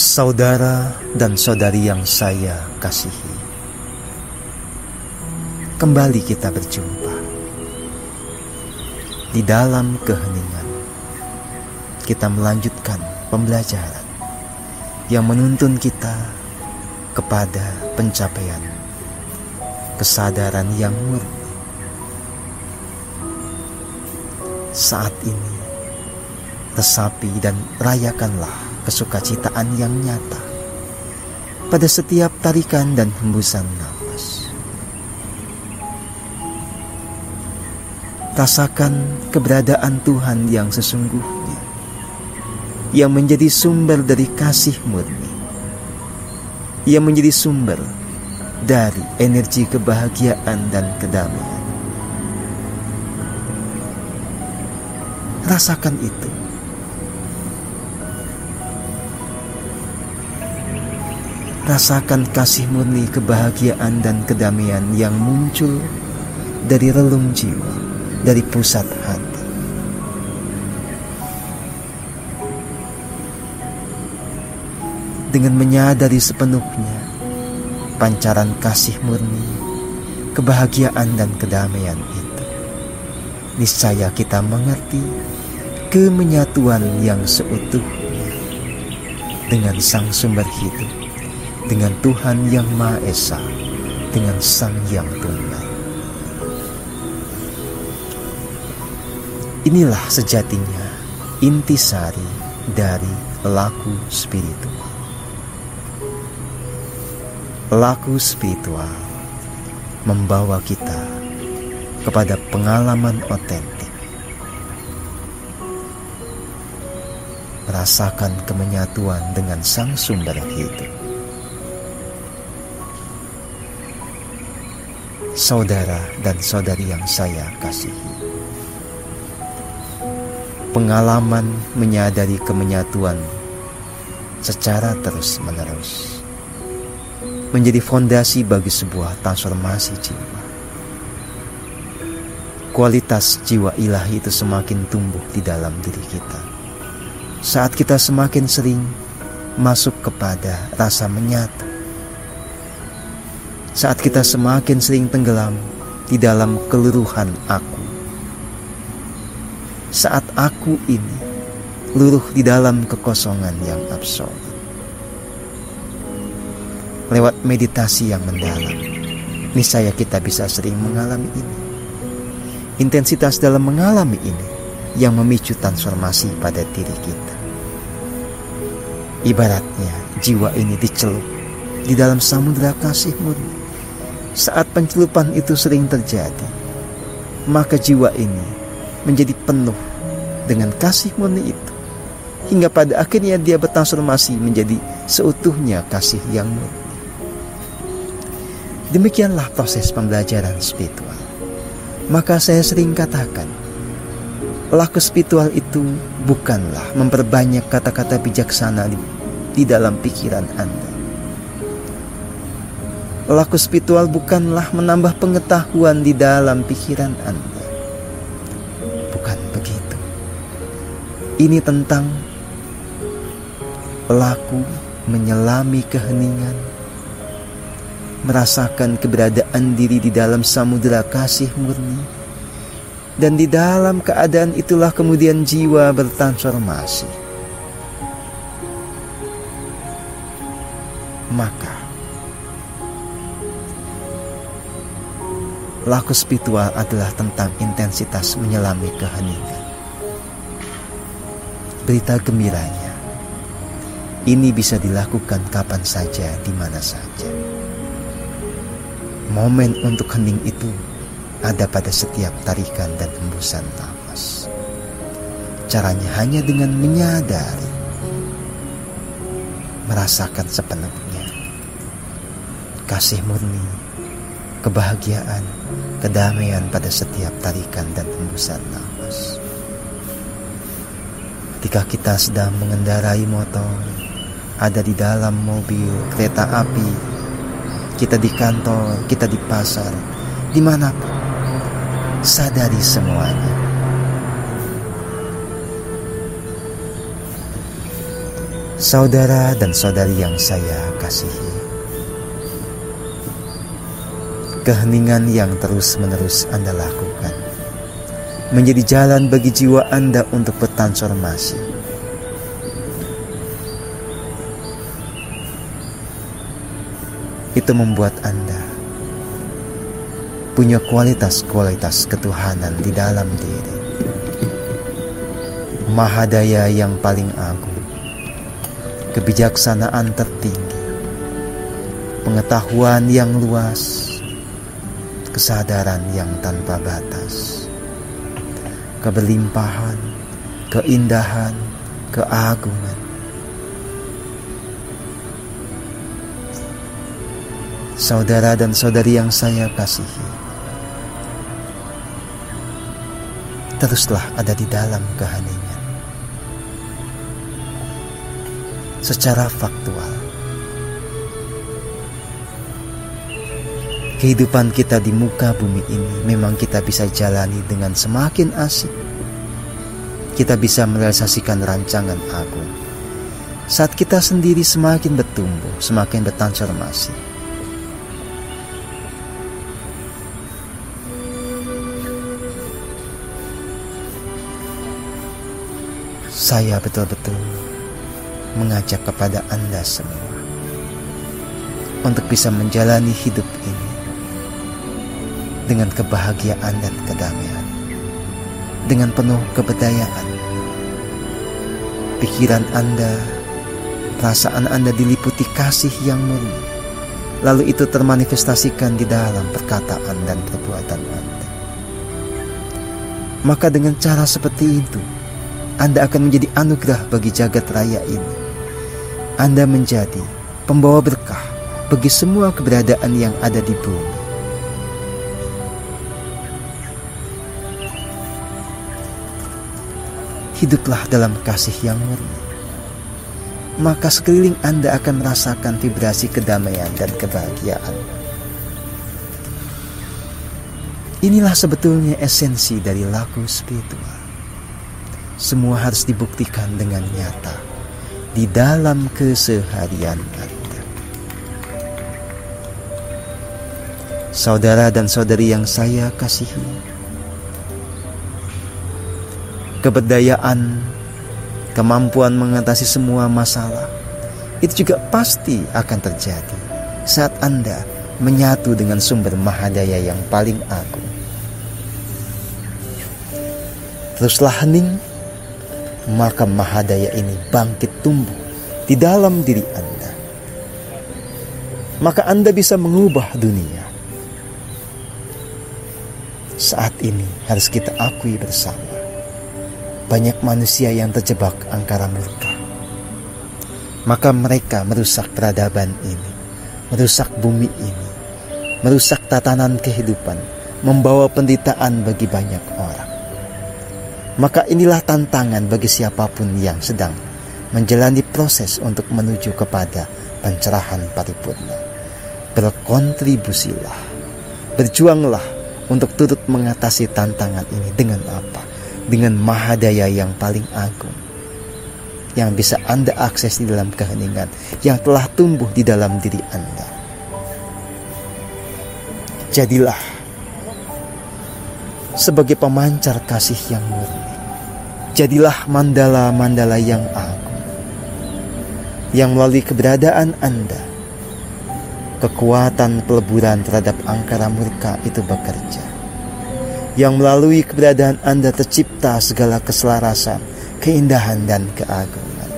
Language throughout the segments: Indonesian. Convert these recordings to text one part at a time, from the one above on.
Saudara dan saudari yang saya kasihi, kembali kita berjumpa. Di dalam keheningan, kita melanjutkan pembelajaran yang menuntun kita kepada pencapaian kesadaran yang murni. Saat ini, resapi dan rayakanlah kesukacitaan yang nyata pada setiap tarikan dan hembusan nafas. Rasakan keberadaan Tuhan yang sesungguhnya, yang menjadi sumber dari kasih murni, yang menjadi sumber dari energi kebahagiaan dan kedamaian. Rasakan itu. Rasakan kasih murni, kebahagiaan dan kedamaian yang muncul dari relung jiwa, dari pusat hati. Dengan menyadari sepenuhnya pancaran kasih murni, kebahagiaan dan kedamaian itu, niscaya kita mengerti kemenyatuan yang seutuhnya dengan Sang Sumber Hidup, dengan Tuhan yang Maha Esa, dengan Sang Yang Tunggal. Inilah sejatinya intisari dari laku spiritual. Laku spiritual membawa kita kepada pengalaman otentik, merasakan kemenyatuan dengan Sang Sumber Hidup. Saudara dan saudari yang saya kasihi, pengalaman menyadari kemenyatuan secara terus-menerus menjadi fondasi bagi sebuah transformasi jiwa. Kualitas jiwa ilahi itu semakin tumbuh di dalam diri kita saat kita semakin sering masuk kepada rasa menyatu, saat kita semakin sering tenggelam di dalam keluruhan aku, saat aku ini luruh di dalam kekosongan yang absolut. Lewat meditasi yang mendalam, niscaya kita bisa sering mengalami ini. Intensitas dalam mengalami ini yang memicu transformasi pada diri kita. Ibaratnya jiwa ini dicelup di dalam samudera kasih murni. Saat pencelupan itu sering terjadi, maka jiwa ini menjadi penuh dengan kasih murni itu, hingga pada akhirnya dia bertransformasi menjadi seutuhnya kasih yang murni. Demikianlah proses pembelajaran spiritual. Maka saya sering katakan, laku spiritual itu bukanlah memperbanyak kata-kata bijaksana di dalam pikiran Anda. Laku spiritual bukanlah menambah pengetahuan di dalam pikiran Anda. Bukan begitu. Ini tentang laku menyelami keheningan, merasakan keberadaan diri di dalam samudera kasih murni, dan di dalam keadaan itulah kemudian jiwa bertransformasi. Maka laku spiritual adalah tentang intensitas menyelami keheningan. Berita gembiranya, ini bisa dilakukan kapan saja, di mana saja. Momen untuk hening itu ada pada setiap tarikan dan hembusan nafas. Caranya hanya dengan menyadari, merasakan sepenuhnya kasih murni, kebahagiaan, kedamaian pada setiap tarikan dan hembusan nafas. Ketika kita sedang mengendarai motor, ada di dalam mobil, kereta api, kita di kantor, kita di pasar, dimanapun, sadari semuanya. Saudara dan saudari yang saya kasihi, keheningan yang terus-menerus Anda lakukan menjadi jalan bagi jiwa Anda untuk bertransformasi. Itu membuat Anda punya kualitas-kualitas ketuhanan di dalam diri. Mahadaya yang paling agung, kebijaksanaan tertinggi, pengetahuan yang luas, kesadaran yang tanpa batas, keberlimpahan, keindahan, keagungan. Saudara dan saudari yang saya kasihi, teruslah ada di dalam keheningan. Secara faktual, kehidupan kita di muka bumi ini memang kita bisa jalani dengan semakin asik. Kita bisa merealisasikan rancangan agung saat kita sendiri semakin bertumbuh, semakin bertransformasi. Saya betul-betul mengajak kepada Anda semua untuk bisa menjalani hidup ini dengan kebahagiaan dan kedamaian, dengan penuh keberdayaan. Pikiran Anda, perasaan Anda diliputi kasih yang murni, lalu itu termanifestasikan di dalam perkataan dan perbuatan Anda. Maka dengan cara seperti itu, Anda akan menjadi anugerah bagi jagat raya ini. Anda menjadi pembawa berkah bagi semua keberadaan yang ada di bumi. Hiduplah dalam kasih yang murni, maka sekeliling Anda akan merasakan vibrasi kedamaian dan kebahagiaan. Inilah sebetulnya esensi dari laku spiritual. Semua harus dibuktikan dengan nyata di dalam keseharian Anda. Saudara dan saudari yang saya kasihi, keberdayaan, kemampuan mengatasi semua masalah, itu juga pasti akan terjadi saat Anda menyatu dengan sumber mahadaya yang paling agung. Teruslah hening, maka mahadaya ini bangkit tumbuh di dalam diri Anda. Maka Anda bisa mengubah dunia. Saat ini harus kita akui bersama, banyak manusia yang terjebak angkara murka. Maka mereka merusak peradaban ini, merusak bumi ini, merusak tatanan kehidupan, membawa penderitaan bagi banyak orang. Maka inilah tantangan bagi siapapun yang sedang menjalani proses untuk menuju kepada pencerahan paripurna. Berkontribusilah, berjuanglah untuk turut mengatasi tantangan ini dengan apa? Dengan mahadaya yang paling agung, yang bisa Anda akses di dalam keheningan, yang telah tumbuh di dalam diri Anda. Jadilah sebagai pemancar kasih yang murni. Jadilah mandala-mandala yang agung, yang melalui keberadaan Anda, kekuatan peleburan terhadap angkara murka itu bekerja. Yang melalui keberadaan Anda tercipta segala keselarasan, keindahan dan keagungan.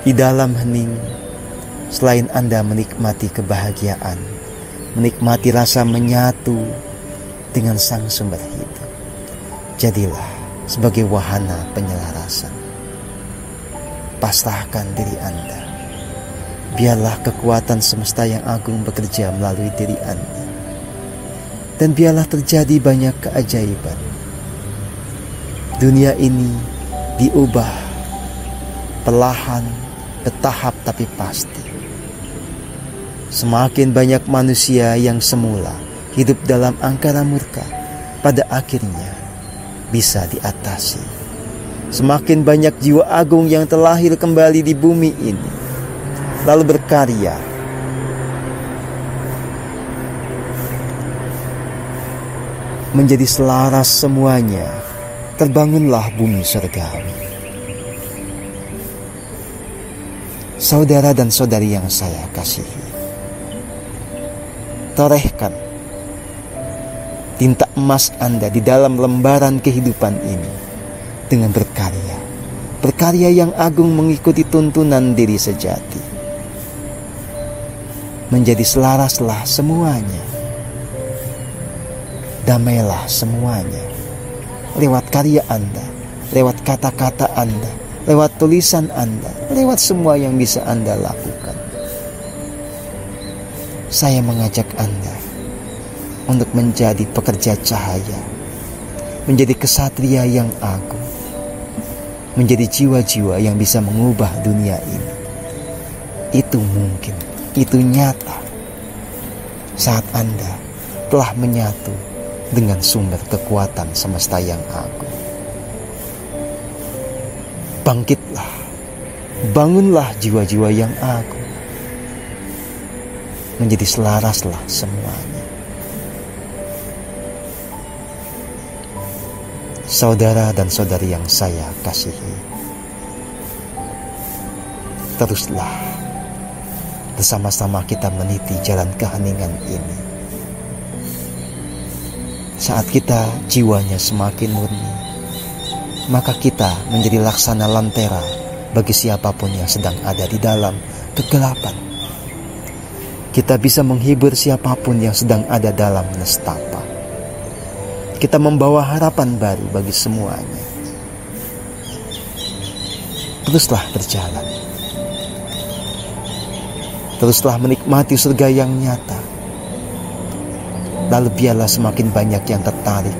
Di dalam hening, selain Anda menikmati kebahagiaan, menikmati rasa menyatu dengan sang sumber hidup, jadilah sebagai wahana penyelarasan. Pasrahkan diri Anda. Biarlah kekuatan semesta yang agung bekerja melalui diri Anda. Dan biarlah terjadi banyak keajaiban. Dunia ini diubah perlahan, bertahap tapi pasti. Semakin banyak manusia yang semula hidup dalam angkara murka, pada akhirnya bisa diatasi semakin banyak jiwa agung yang terlahir kembali di bumi ini, lalu berkarya menjadi selaras semuanya. Terbangunlah bumi surgawi. Saudara dan saudari yang saya kasihi, torehkan tinta emas Anda di dalam lembaran kehidupan ini dengan berkarya. Berkarya yang agung mengikuti tuntunan diri sejati. Menjadi selaraslah semuanya. Damailah semuanya. Lewat karya Anda, lewat kata-kata Anda, lewat tulisan Anda, lewat semua yang bisa Anda lakukan. Saya mengajak Anda untuk menjadi pekerja cahaya, menjadi kesatria yang agung, menjadi jiwa-jiwa yang bisa mengubah dunia ini. Itu mungkin, itu nyata saat Anda telah menyatu dengan sumber kekuatan semesta yang agung. Bangkitlah, bangunlah jiwa-jiwa yang agung, menjadi selaraslah semuanya. Saudara dan saudari yang saya kasihi, teruslah bersama-sama kita meniti jalan keheningan ini. Saat kita jiwanya semakin murni, maka kita menjadi laksana lentera bagi siapapun yang sedang ada di dalam kegelapan. Kita bisa menghibur siapapun yang sedang ada dalam nestapa. Kita membawa harapan baru bagi semuanya. Teruslah berjalan. Teruslah menikmati surga yang nyata. Lalu biarlah semakin banyak yang tertarik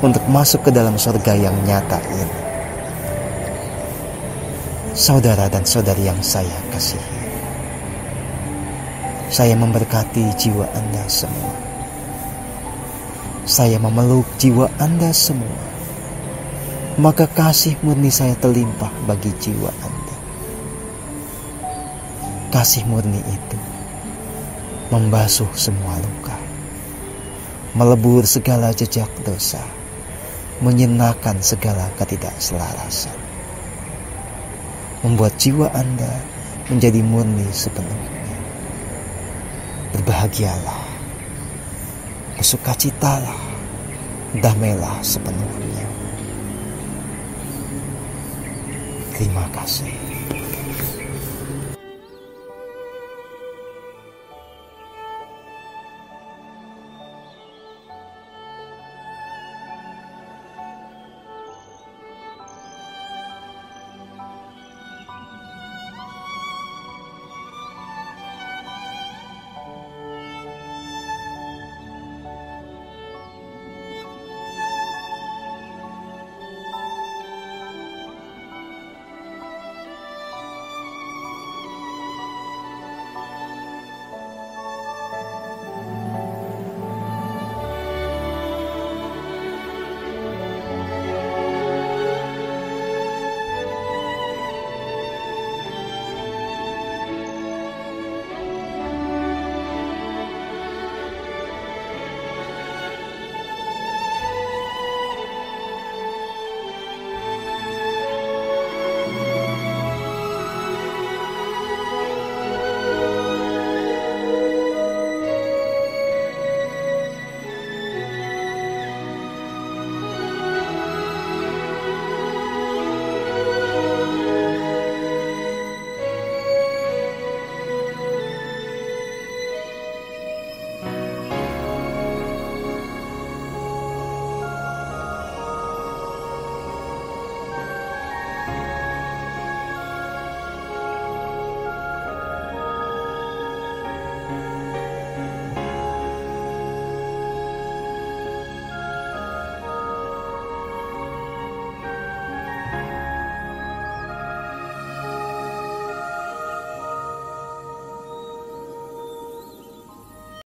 untuk masuk ke dalam surga yang nyata ini. Saudara dan saudari yang saya kasihi, saya memberkati jiwa Anda semua. Saya memeluk jiwa Anda semua. Maka kasih murni saya terlimpah bagi jiwa Anda. Kasih murni itu membasuh semua luka, melebur segala jejak dosa, menyenangkan segala ketidakselarasan, membuat jiwa Anda menjadi murni sepenuhnya. Berbahagialah, bersukacitalah, damailah sepenuhnya. Terima kasih.